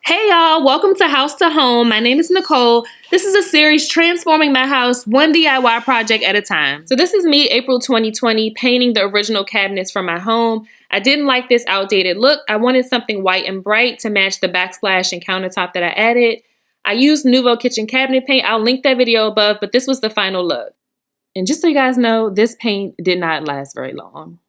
Hey y'all, welcome to House to Home. My name is Nicole. This is a series transforming my house one DIY project at a time. So this is me, April 2020, painting the original cabinets for my home. I didn't like this outdated look. I wanted something white and bright to match the backsplash and countertop that I added. I used NUVO kitchen cabinet paint. I'll link that video above, but this was the final look. And just so you guys know, this paint did not last very long.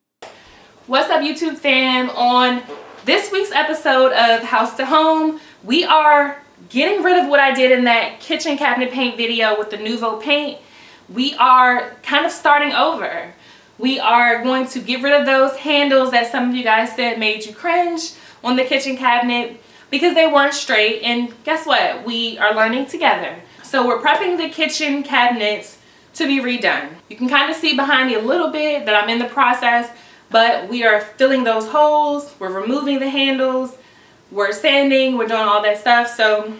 What's up, YouTube fam? On this week's episode of House to Home, we are getting rid of what I did in that kitchen cabinet paint video with the NUVO paint. We are kind of starting over. We are going to get rid of those handles that some of you guys said made you cringe on the kitchen cabinet because they weren't straight. And guess what? We are learning together. So we're prepping the kitchen cabinets to be redone. You can kind of see behind me a little bit that I'm in the process, but we are filling those holes. We're removing the handles. We're sanding, we're doing all that stuff. So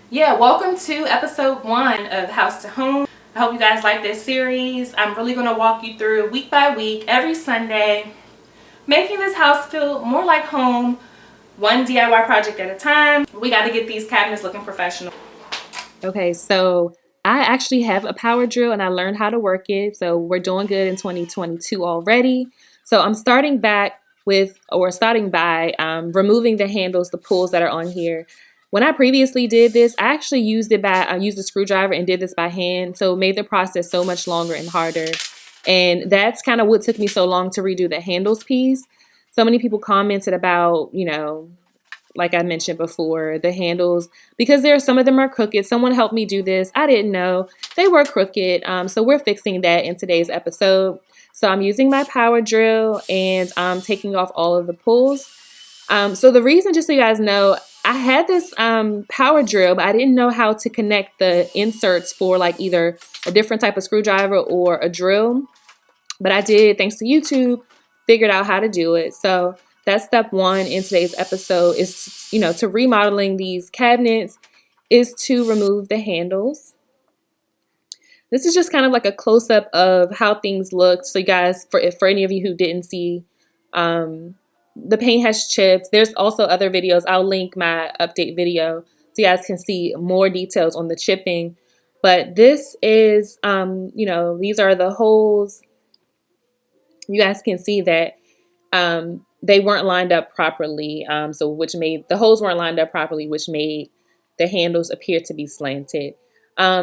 yeah, welcome to episode 1 of House to Home. I hope you guys like this series. I'm really gonna walk you through week by week, every Sunday, making this house feel more like home, one DIY project at a time. We gotta get these cabinets looking professional. Okay, so I actually have a power drill and I learned how to work it. So we're doing good in 2022 already. So I'm starting by removing the handles, the pulls that are on here. When I previously did this, I actually used a screwdriver and did this by hand. So it made the process so much longer and harder. And that's kind of what took me so long to redo the handles piece. So many people commented about, like I mentioned before, the handles, because some of them are crooked. Someone helped me do this. I didn't know they were crooked. So we're fixing that in today's episode. So I'm using my power drill and I'm taking off all of the pulls. So the reason, just so you guys know, I had this power drill, but I didn't know how to connect the inserts for like either a different type of screwdriver or a drill. But I did, thanks to YouTube, figured out how to do it. So that's step 1 in today's episode is, to remodeling these cabinets is to remove the handles. This is just kind of like a close-up of how things looked. So you guys, for any of you who didn't see, the paint has chips. There's also other videos. I'll link my update video so you guys can see more details on the chipping. But this is, these are the holes. You guys can see that they weren't lined up properly. The holes weren't lined up properly, which made the handles appear to be slanted.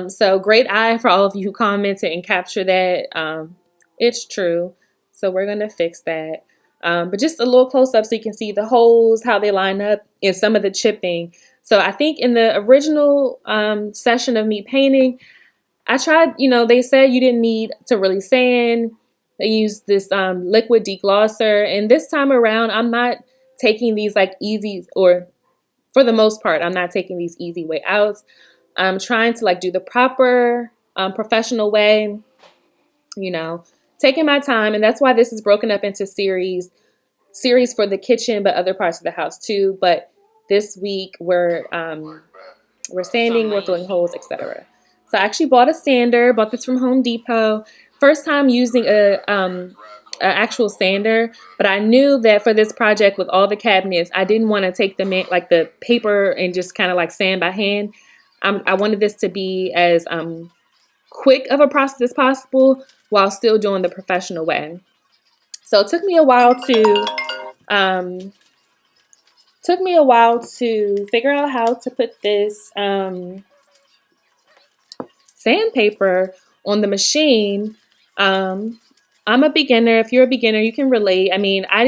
So great eye for all of you who commented and capture that. It's true. So we're going to fix that. But just a little close up so you can see the holes, how they line up, and some of the chipping. So I think in the original session of me painting, I tried, they said you didn't need to really sand. They used this liquid deglosser. And this time around, I'm not taking these like easy, or for the most part, I'm not taking these easy way outs. I'm trying to like do the proper professional way, taking my time. And that's why this is broken up into series for the kitchen, but other parts of the house too. But this week we're sanding, we're filling holes, etc. So I actually bought a sander, bought this from Home Depot. First time using a actual sander, but I knew that for this project with all the cabinets, I didn't want to take the paper and just kind of like sand by hand. I wanted this to be as quick of a process as possible while still doing the professional way. So it took me a while to figure out how to put this sandpaper on the machine. I'm a beginner. If you're a beginner, you can relate. I mean, I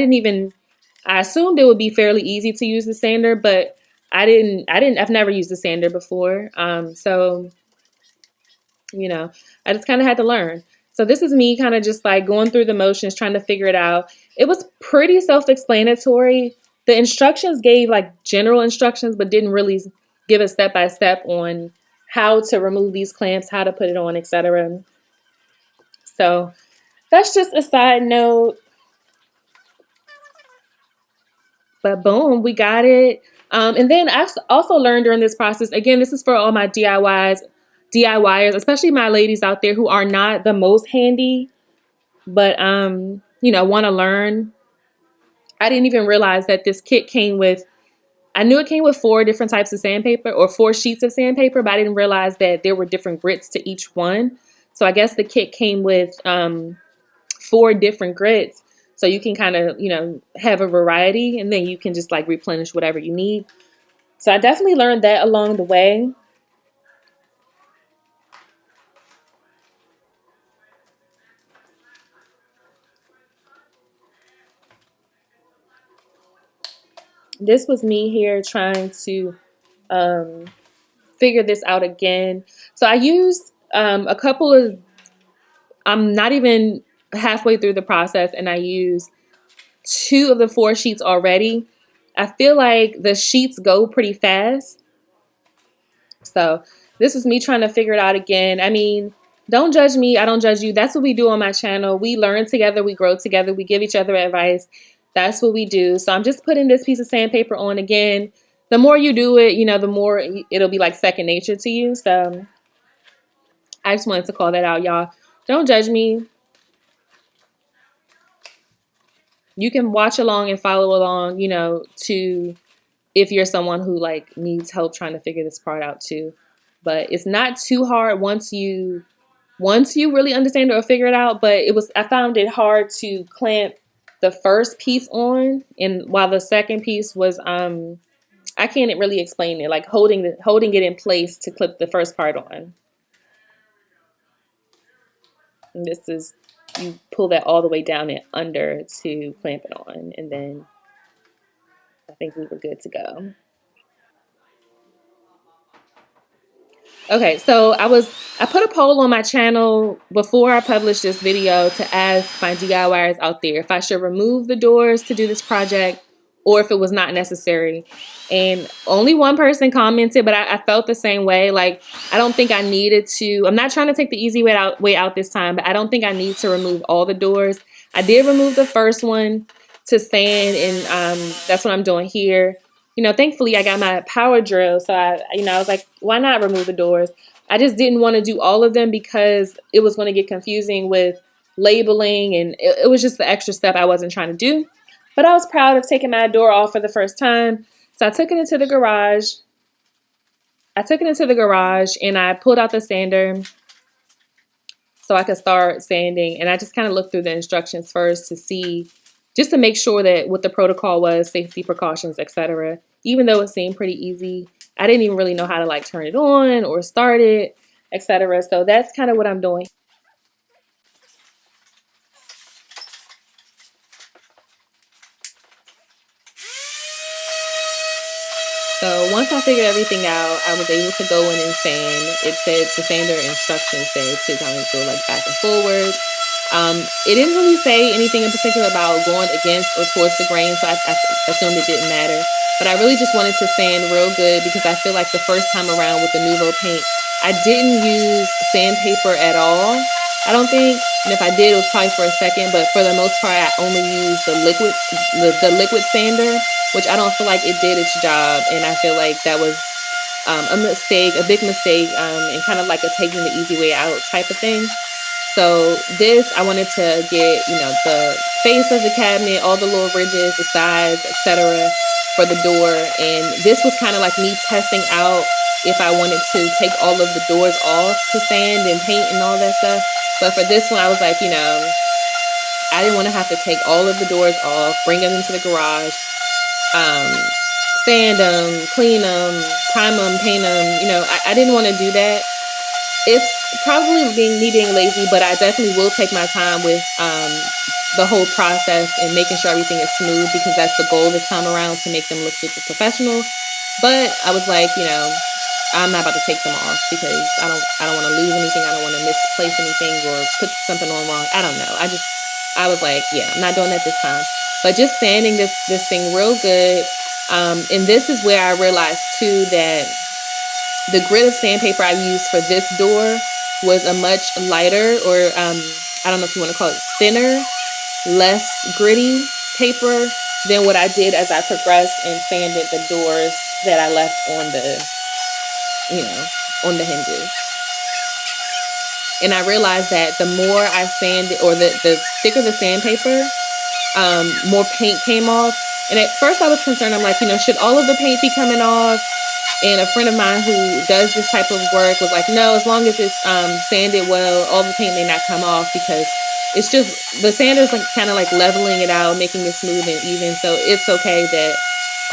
assumed it would be fairly easy to use the sander, but I've never used a sander before. So, I just kind of had to learn. So this is me kind of just like going through the motions, trying to figure it out. It was pretty self-explanatory. The instructions gave like general instructions, but didn't really give a step-by-step on how to remove these clamps, how to put it on, etc. So that's just a side note. But boom, we got it. And then I also learned during this process, again, this is for all my DIYers, especially my ladies out there who are not the most handy, but, want to learn I didn't even realize that this kit came with, I knew it came with 4 different types of sandpaper, or 4 sheets of sandpaper, but I didn't realize that there were different grits to each one. So I guess the kit came with 4 different grits. So you can kind of, have a variety, and then you can just like replenish whatever you need. So I definitely learned that along the way. This was me here trying to um, figure this out again. So I used a couple of, I'm not even halfway through the process, and I used 2 of the 4 sheets already. I feel like the sheets go pretty fast. So this is me trying to figure it out again. I mean, don't judge me. I don't judge you. That's what we do on my channel. We learn together. We grow together. We give each other advice. That's what we do. So I'm just putting this piece of sandpaper on again. The more you do it, the more it'll be like second nature to you. So I just wanted to call that out, y'all. Don't judge me. You can watch along and follow along, to if you're someone who like needs help trying to figure this part out too. But it's not too hard once you really understand it or figure it out. But I found it hard to clamp the first piece on, and while the second piece was I can't really explain it, like holding it in place to clip the first part on. And this is, you pull that all the way down and under to clamp it on, and then I think we were good to go. Okay, so I put a poll on my channel before I published this video to ask my DIYers out there if I should remove the doors to do this project or if it was not necessary. And only one person commented, but I felt the same way. Like, I don't think I needed to. I'm not trying to take the easy way out this time, but I don't think I need to remove all the doors. I did remove the first one to sand, and that's what I'm doing here. Thankfully I got my power drill, so I was like, why not remove the doors? I just didn't want to do all of them because it was going to get confusing with labeling, and it was just the extra step I wasn't trying to do. But I was proud of taking my door off for the first time. So I took it into the garage. And I pulled out the sander so I could start sanding. And I just kind of looked through the instructions first just to make sure that what the protocol was, safety precautions, etc. Even though it seemed pretty easy, I didn't even really know how to like turn it on or start it, etc. So that's kind of what I'm doing. So once I figured everything out, I was able to go in and sand. It said, the sander instructions said to kind of go like back and forward. It didn't really say anything in particular about going against or towards the grain, so I assumed it didn't matter. But I really just wanted to sand real good because I feel like the first time around with the NUVO paint, I didn't use sandpaper at all, I don't think. And if I did, it was probably for a second. But for the most part, I only used the liquid sander, which I don't feel like it did its job. And I feel like that was a mistake, a big mistake, and kind of like a taking the easy way out type of thing. So this, I wanted to get, the face of the cabinet, all the little ridges, the sides, etc. for the door. And this was kind of like me testing out if I wanted to take all of the doors off to sand and paint and all that stuff. But for this one, I was like, I didn't want to have to take all of the doors off, bring them into the garage, sand them, clean them, prime them, paint them. I didn't want to do that. It's probably me being lazy, but I definitely will take my time with the whole process and making sure everything is smooth, because that's the goal this time around, to make them look super professional. But I was like, I'm not about to take them off because I don't want to lose anything. I don't want to misplace anything or put something on wrong. I don't know. I was like, yeah, I'm not doing that this time. But just sanding this thing real good. And this is where I realized too that the grit of sandpaper I used for this door was a much lighter, or I don't know if you want to call it thinner, less gritty paper than what I did as I progressed and sanded the doors that I left on the hinges. And I realized that the more I sanded, or the thicker the sandpaper, more paint came off. And at first I was concerned. I'm like, should all of the paint be coming off? And a friend of mine who does this type of work was like, no, as long as it's sanded well, all the paint may not come off, because it's just the sander's like kind of like leveling it out, making it smooth and even. So it's okay that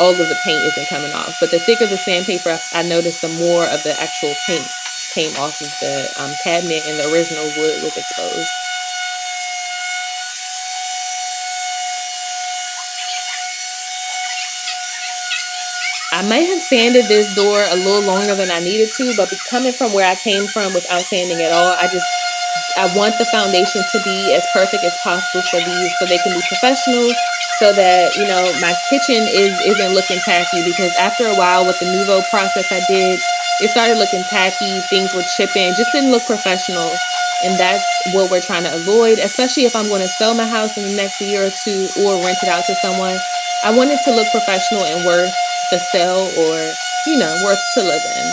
all of the paint isn't coming off. But the thicker the sandpaper, I noticed the more of the actual paint came off of the cabinet, and the original wood was exposed. I might have sanded this door a little longer than I needed to, but coming from where I came from without sanding at all, I want the foundation to be as perfect as possible for these, so they can be professional, so that, my kitchen isn't looking tacky, because after a while with the NUVO process I did, it started looking tacky, things were chipping, just didn't look professional. And that's what we're trying to avoid, especially if I'm going to sell my house in the next year or two or rent it out to someone. I want it to look professional and worth the sell, or, worth to live in.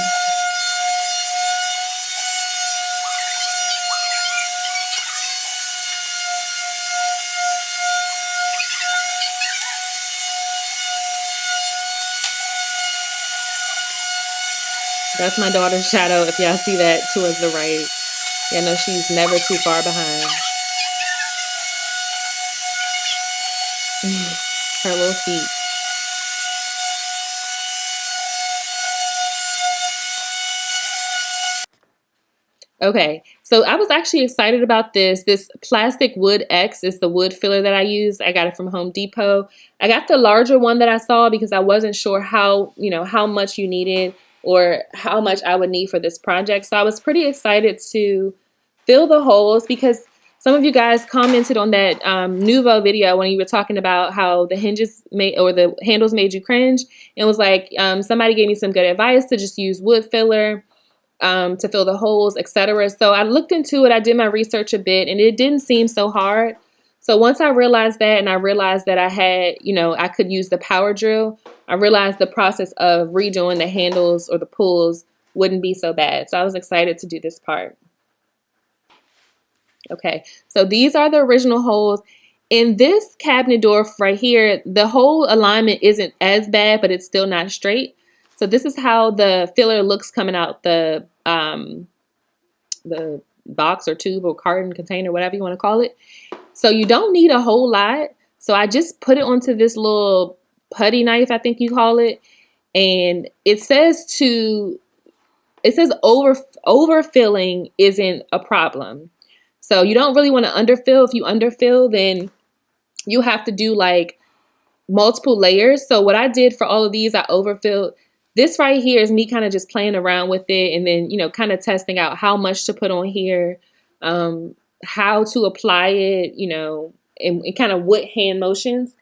That's my daughter's shadow, if y'all see that towards the right. Yeah, no, she's never too far behind. Her little feet. Okay, so I was actually excited about this. This plastic wood X is the wood filler that I use. I got it from Home Depot. I got the larger one that I saw because I wasn't sure how much you needed or how much I would need for this project. So I was pretty excited to fill the holes, because some of you guys commented on that NUVO video when you were talking about how the the handles made you cringe. It was like somebody gave me some good advice to just use wood filler to fill the holes, etc. So I looked into it, I did my research a bit, and it didn't seem so hard. So once I realized that, and I realized that I had, I could use the power drill, I realized the process of redoing the handles or the pulls wouldn't be so bad. So I was excited to do this part. Okay, so these are the original holes. In this cabinet door right here, the hole alignment isn't as bad, but it's still not straight. So this is how the filler looks coming out the box or tube or carton container, whatever you want to call it. So you don't need a whole lot. So I just put it onto this little putty knife, I think you call it. And it says overfilling isn't a problem. So you don't really want to underfill. If you underfill, then you have to do like multiple layers. So what I did for all of these, I overfilled. This right here is me kind of just playing around with it, and then, kind of testing out how much to put on here, how to apply it, and kind of what hand motions.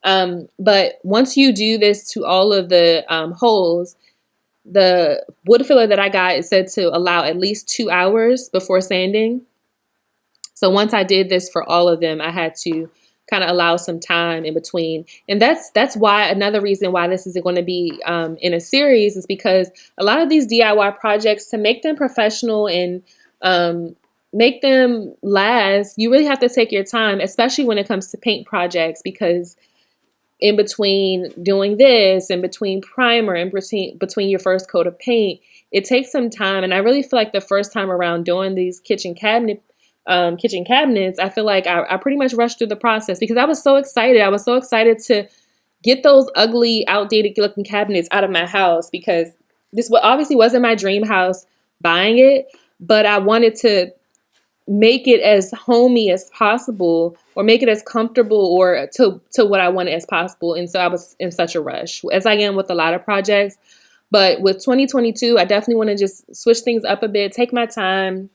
But once you do this to all of the holes, the wood filler that I got, it said to allow at least 2 hours before sanding. So once I did this for all of them, I had to kind of allow some time in between. And that's why another reason why this isn't going to be in a series is because a lot of these DIY projects, to make them professional and make them last, you really have to take your time, especially when it comes to paint projects, because in between doing this, in between primer, in between your first coat of paint, it takes some time. And I really feel like the first time around doing these kitchen cabinets, I feel like I pretty much rushed through the process because I was so excited. I was so excited to get those ugly, outdated looking cabinets out of my house, because this obviously wasn't my dream house buying it, but I wanted to make it as homey as possible, or make it as comfortable or to what I wanted as possible. And so I was in such a rush, as I am with a lot of projects. But with 2022, I definitely want to just switch things up a bit, take my time,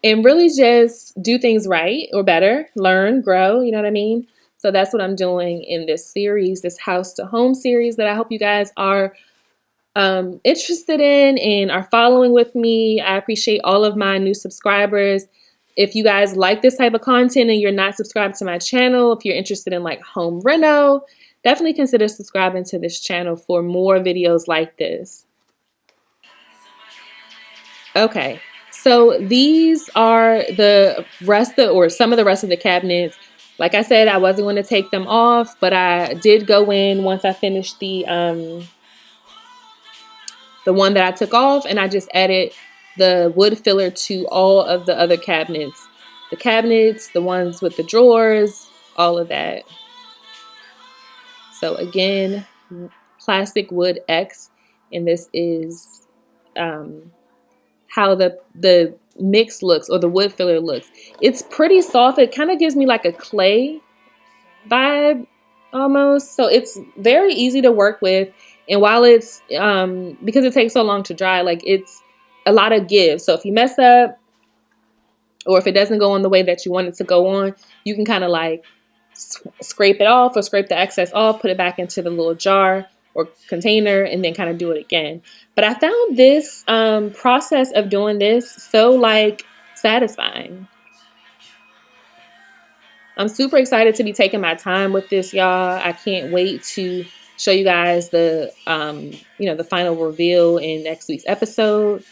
and really just do things right or better, learn, grow, you know what I mean? So that's what I'm doing in this series, this house to home series that I hope you guys are interested in and are following with me. I appreciate all of my new subscribers. If you guys like this type of content and you're not subscribed to my channel, if you're interested in like home reno, definitely consider subscribing to this channel for more videos like this. Okay, so these are the rest of, or some of the rest of the cabinets. Like I said, I wasn't going to take them off, but I did go in once I finished the one that I took off, and I just added the wood filler to all of the other cabinets. The cabinets, the ones with the drawers, all of that. So again, plastic wood X, and this is how the mix looks, or the wood filler looks. It's pretty soft. It kind of gives me like a clay vibe almost. So it's very easy to work with. And while it's, because it takes so long to dry, like it's a lot of give. So if you mess up, or if it doesn't go on the way that you want it to go on, you can kind of like scrape it off, or scrape the excess off, put it back into the little jar or container, and then kind of do it again. But I found this process of doing this so like satisfying. I'm super excited to be taking my time with this, y'all. I can't wait to show you guys the the final reveal in next week's episode.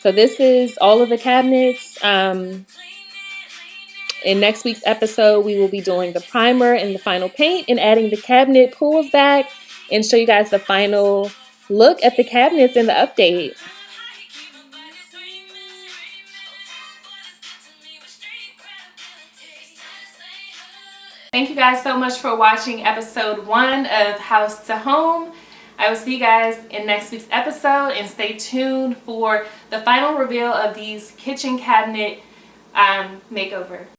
So this is all of the cabinets. In next week's episode, we will be doing the primer and the final paint, and adding the cabinet pulls back, and show you guys the final look at the cabinets in the update. Thank you guys so much for watching episode 1 of House to Home. I will see you guys in next week's episode, and stay tuned for the final reveal of these kitchen cabinet makeover.